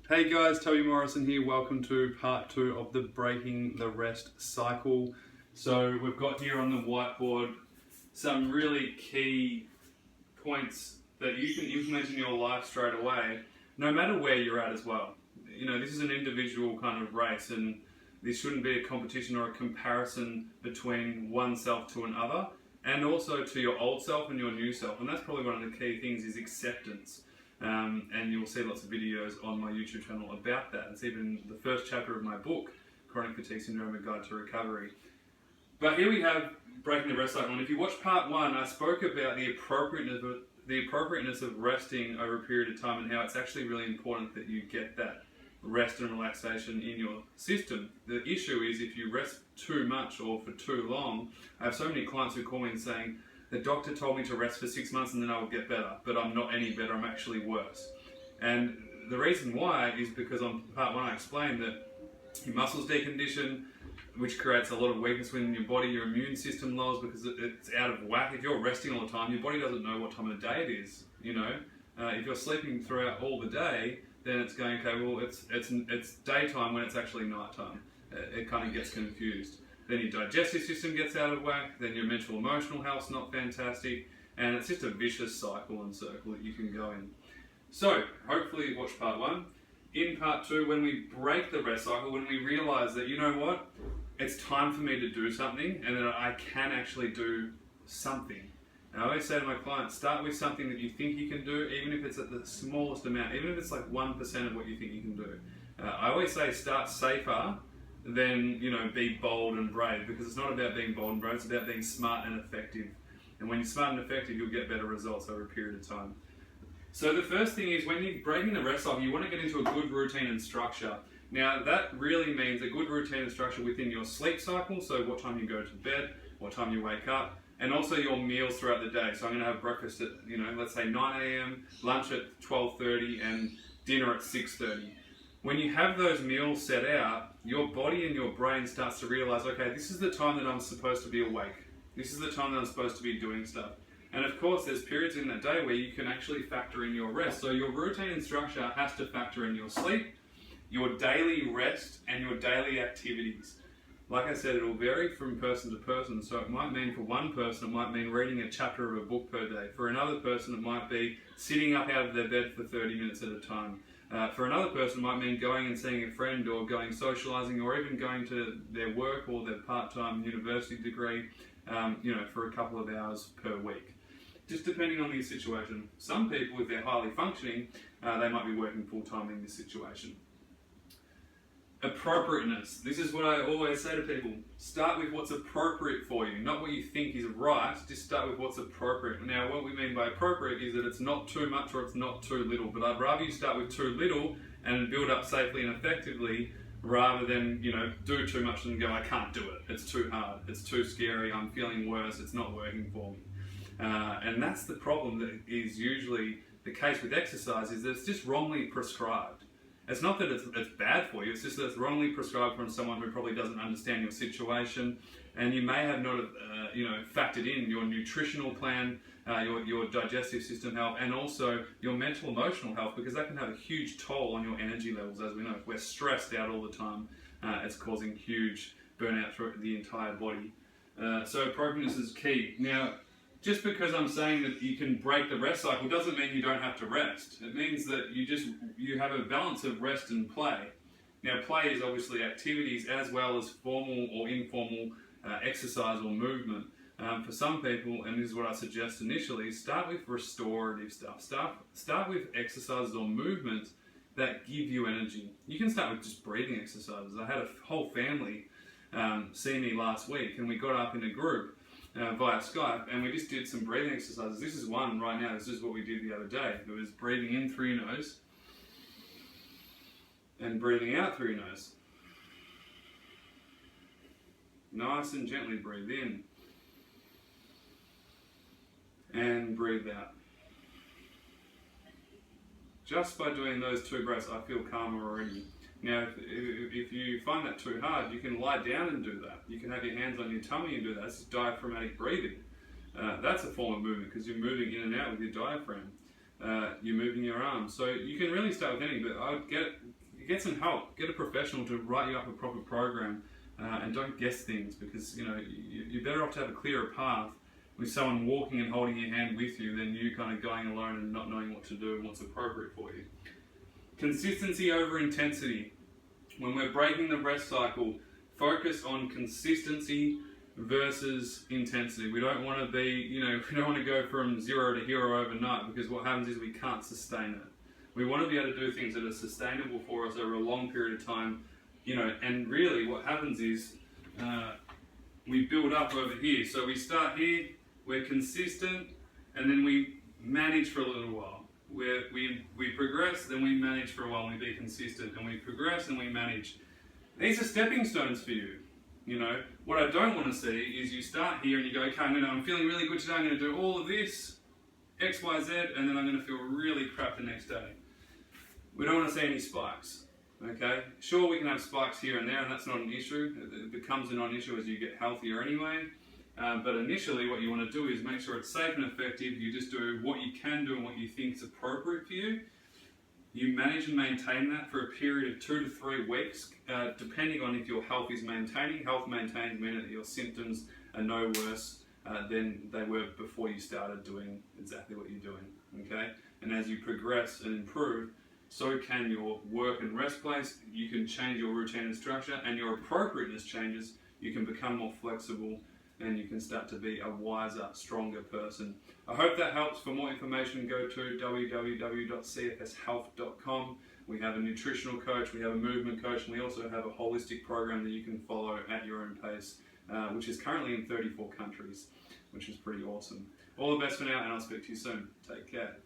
Hey guys, Toby Morrison here. Welcome to part 2 of the Breaking the Rest cycle. So we've got here on the whiteboard some really key points that you can implement in your life straight away, no matter where you're at as well. You know, this is an individual kind of race, and this shouldn't be a competition or a comparison between oneself to another, and also to your old self and your new self. And that's probably one of the key things, is acceptance. And you'll see lots of videos on my YouTube channel about that. It's even the first chapter of my book, Chronic Fatigue Syndrome: A Guide to Recovery. But here we have Breaking the Rest cycle. And if you watch part 1, I spoke about the appropriateness of resting over a period of time, and how it's actually really important that you get that rest and relaxation in your system. The issue is if you rest too much or for too long. I have so many clients who call me and saying, the doctor told me to rest for 6 months and then I will get better, but I'm not any better, I'm actually worse. And the reason why is because on part 1 I explained that your muscles decondition, which creates a lot of weakness within your body. Your immune system lowers because it's out of whack. If you're resting all the time, your body doesn't know what time of day it is. You know, if you're sleeping throughout all the day, then it's going, okay, well it's daytime when it's actually nighttime. It kind of gets confused. Then your digestive system gets out of whack, then your mental emotional health's not fantastic, and it's just a vicious cycle and circle that you can go in. So, hopefully you watched part 1. In part 2, when we break the rest cycle, when we realise that, you know what, it's time for me to do something, and that I can actually do something. And I always say to my clients, start with something that you think you can do, even if it's at the smallest amount, even if it's like 1% of what you think you can do. I always say start safer than, you know, be bold and brave, because it's not about being bold and brave, it's about being smart and effective. And when you're smart and effective, you'll get better results over a period of time. So the first thing is, when you're breaking the rest cycle, you want to get into a good routine and structure. Now that really means a good routine and structure within your sleep cycle, so what time you go to bed, what time you wake up, and also your meals throughout the day. So I'm going to have breakfast at, you know, let's say 9 a.m, lunch at 12:30, and dinner at 6:30. When you have those meals set out, your body and your brain starts to realise, okay, this is the time that I'm supposed to be awake. This is the time that I'm supposed to be doing stuff. And of course, there's periods in that day where you can actually factor in your rest. So your routine and structure has to factor in your sleep, your daily rest, and your daily activities. Like I said, it'll vary from person to person. So it might mean for one person, it might mean reading a chapter of a book per day. For another person, it might be sitting up out of their bed for 30 minutes at a time. For another person, it might mean going and seeing a friend, or going socialising, or even going to their work or their part-time university degree, you know, for a couple of hours per week. Just depending on your situation. Some people, if they're highly functioning, they might be working full-time in this situation. Appropriateness. This is what I always say to people. Start with what's appropriate for you, not what you think is right. Just start with what's appropriate. Now, what we mean by appropriate is that it's not too much or it's not too little. But I'd rather you start with too little and build up safely and effectively, rather than, you know, do too much and go, I can't do it. It's too hard. It's too scary. I'm feeling worse. It's not working for me. And that's the problem that is usually the case with exercise, is that it's just wrongly prescribed. It's not that it's bad for you, it's just that it's wrongly prescribed from someone who probably doesn't understand your situation, and you may have not you know, factored in your nutritional plan, your digestive system health, and also your mental emotional health, because that can have a huge toll on your energy levels. As we know, if we're stressed out all the time, it's causing huge burnout through the entire body. So appropriateness is key. Now, just because I'm saying that you can break the rest cycle doesn't mean you don't have to rest. It means that you have a balance of rest and play. Now, play is obviously activities as well as formal or informal exercise or movement. For some people, and this is what I suggest initially, start with restorative stuff. Start with exercises or movements that give you energy. You can start with just breathing exercises. I had a whole family see me last week, and we got up in a group via Skype, and we just did some breathing exercises. This is one right now. This is what we did the other day. It was breathing in through your nose and breathing out through your nose. Nice and gently breathe in and breathe out. Just by doing those 2 breaths, I feel calmer already. Now, if you find that too hard, you can lie down and do that. You can have your hands on your tummy and do that. That's diaphragmatic breathing. That's a form of movement, because you're moving in and out with your diaphragm. you're moving your arms. So you can really start with anything, but I would get some help. Get a professional to write you up a proper program, and don't guess things, because you're better off to have a clearer path with someone walking and holding your hand with you than you kind of going alone and not knowing what to do and what's appropriate for you. Consistency over intensity. When we're breaking the rest cycle, focus on consistency versus intensity. We don't want to be, we don't want to go from zero to hero overnight, because what happens is we can't sustain it. We want to be able to do things that are sustainable for us over a long period of time, and really what happens is we build up over here. So we start here, we're consistent, and then we manage for a little while. We progress, then we manage for a while, and we be consistent, and we progress and we manage. These are stepping stones for you. What I don't want to see is you start here and you go, okay, I'm feeling really good today, I'm going to do all of this, X, Y, Z, and then I'm going to feel really crap the next day. We don't want to see any spikes, okay? Sure, we can have spikes here and there, and that's not an issue. It becomes a non-issue as you get healthier anyway. But initially what you want to do is make sure it's safe and effective. You just do what you can do and what you think is appropriate for you. You manage and maintain that for a period of 2 to 3 weeks, depending on if your health is maintaining. Health maintained meaning that your symptoms are no worse than they were before you started doing exactly what you're doing, okay? And as you progress and improve, so can your work and rest place. You can change your routine and structure, and your appropriateness changes. You can become more flexible, and you can start to be a wiser, stronger person. I hope that helps. For more information, go to www.cfshealth.com. We have a nutritional coach, we have a movement coach, and we also have a holistic program that you can follow at your own pace, which is currently in 34 countries, which is pretty awesome. All the best for now, and I'll speak to you soon. Take care.